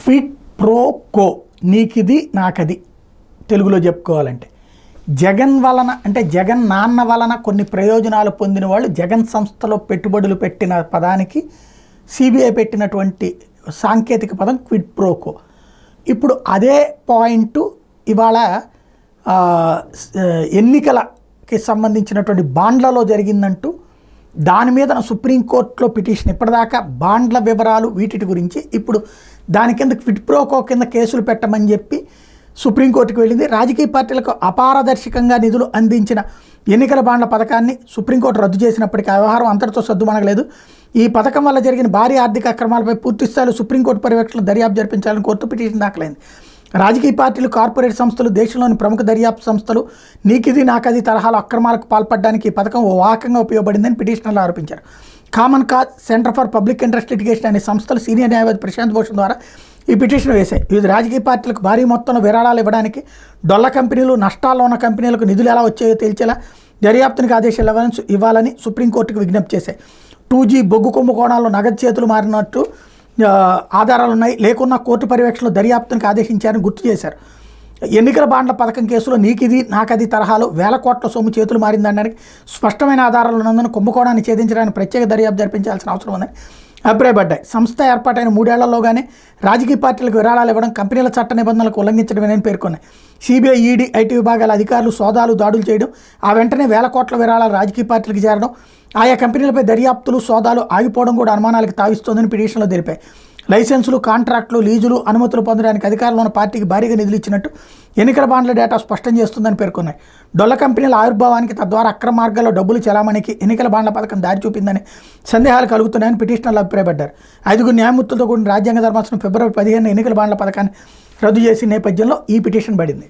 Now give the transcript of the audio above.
Quid pro కో, నీకిది నాకది తెలుగులో చెప్పుకోవాలంటే, జగన్ వలన అంటే జగన్ నాన్న వలన కొన్ని ప్రయోజనాలు పొందిన వాళ్ళు జగన్ సంస్థలో పెట్టుబడులు పెట్టిన పదానికి సిబిఐ పెట్టినటువంటి సాంకేతిక పదం క్విడ్ ప్రో కో. ఇప్పుడు అదే పాయింట్ ఇవాళ ఎన్నికలకి సంబంధించినటువంటి బాండ్లలో జరిగిందంటూ దాని మీద సుప్రీంకోర్టులో పిటిషన్, ఇప్పటిదాకా బాండ్ల వివరాలు వీటి గురించి, ఇప్పుడు దాని కింద క్విడ్ ప్రో కో కింద కేసులు పెట్టమని చెప్పి సుప్రీంకోర్టుకు వెళ్ళింది. రాజకీయ పార్టీలకు అపారదర్శకంగా నిధులు అందించిన ఎన్నికల బాండ్ల పథకాన్ని సుప్రీంకోర్టు రద్దు చేసినప్పటికీ ఆ వ్యవహారం అంతటితో సద్దుమణగలేదు. ఈ పథకం వల్ల జరిగిన భారీ ఆర్థిక అక్రమాలపై పూర్తిస్థాయిలో సుప్రీంకోర్టు పర్యవేక్షణలో దర్యాప్తు జరిపించాలని కోర్టు పిటిషన్ దాఖలైంది. రాజకీయ పార్టీలు, కార్పొరేట్ సంస్థలు, దేశంలోని ప్రముఖ దర్యాప్తు సంస్థలు నీకిది నాకది తరహాలో అక్రమాలకు పాల్పడడానికి ఈ పథకం ఓ వాహకంగా ఉపయోగపడిందని పిటిషనర్లు ఆరోపించారు. Common cause, centre for public interest litigation అనే సంస్థలు సీనియర్ న్యాయవాది ప్రశాంత్ భూషణ్ ద్వారా ఈ పిటిషన్ వేశాయి. వివిధ రాజకీయ పార్టీలకు భారీ మొత్తంలో విరాళాలు ఇవ్వడానికి, డొల్ల కంపెనీలు, నష్టాల్లో ఉన్న కంపెనీలకు నిధులు ఎలా వచ్చాయో తేల్చేలా దర్యాప్తునికి ఆదేశాలు ఇవ్వాలని సుప్రీంకోర్టుకు విజ్ఞప్తి చేశాయి. 2G బొగ్గు కుంభకోణాల్లో నగదు చేతులు మారినట్టు ఆధారాలు ఉన్నాయి, లేకున్నా కోర్టు పర్యవేక్షణలో దర్యాప్తునికి ఆదేశించారని గుర్తు చేశారు. ఎన్నికల బాండ్ల పథకం కేసులో నీకిది నాకది తరహాలో వేల కోట్ల సొమ్ము చేతులు మారిందనడానికి స్పష్టమైన ఆధారాలు ఉన్నందున కుంభకోణాన్ని ఛేదించడానికి ప్రత్యేక దర్యాప్తు జరిపించాల్సిన అవసరం ఉందని అభిప్రాయపడ్డాయి. సంస్థ ఏర్పాటైన 3 ఏళ్లలోగానే రాజకీయ పార్టీలకు విరాళాలు ఇవ్వడం కంపెనీల చట్ట నిబంధనలకు ఉల్లంఘించడమేనని పేర్కొన్నాయి. సిబిఐ, ఈడీ, ఐటీ విభాగాల అధికారులు సోదాలు, దాడులు చేయడం, ఆ వెంటనే వేల కోట్ల విరాళాలు రాజకీయ పార్టీలకు చేరడం, ఆయా కంపెనీలపై దర్యాప్తులు, సోదాలు ఆగిపోవడం కూడా అనుమానాలకు తావిస్తోందని పిటిషన్లో తెలిపాయి. లైసెన్సులు, కాంట్రాక్టులు, లీజులు, అనుమతులు పొందడానికి అధికారంలో ఉన్న పార్టీకి భారీగా నిధులు ఇచ్చినట్టు ఎన్నికల బాండ్ల డేటా స్పష్టం చేస్తుందని పేర్కొన్నాయి. డొల్ల కంపెనీల ఆవిర్భావానికి, తద్వారా అక్రమ మార్గాల్లో డబ్బులు చలామణికి ఎన్నికల బాండ్ల పథకం దారి చూపిందని సందేహాలు కలుగుతున్నాయని పిటిషనర్లు అభిప్రాయపడ్డారు. 5 న్యాయమూర్తులతో కూడిన రాజ్యాంగ ధర్మాసనం ఫిబ్రవరి 15 ఎన్నికల బాండ్ల పథకాన్ని రద్దు చేసిన నేపథ్యంలో ఈ పిటిషన్ పడింది.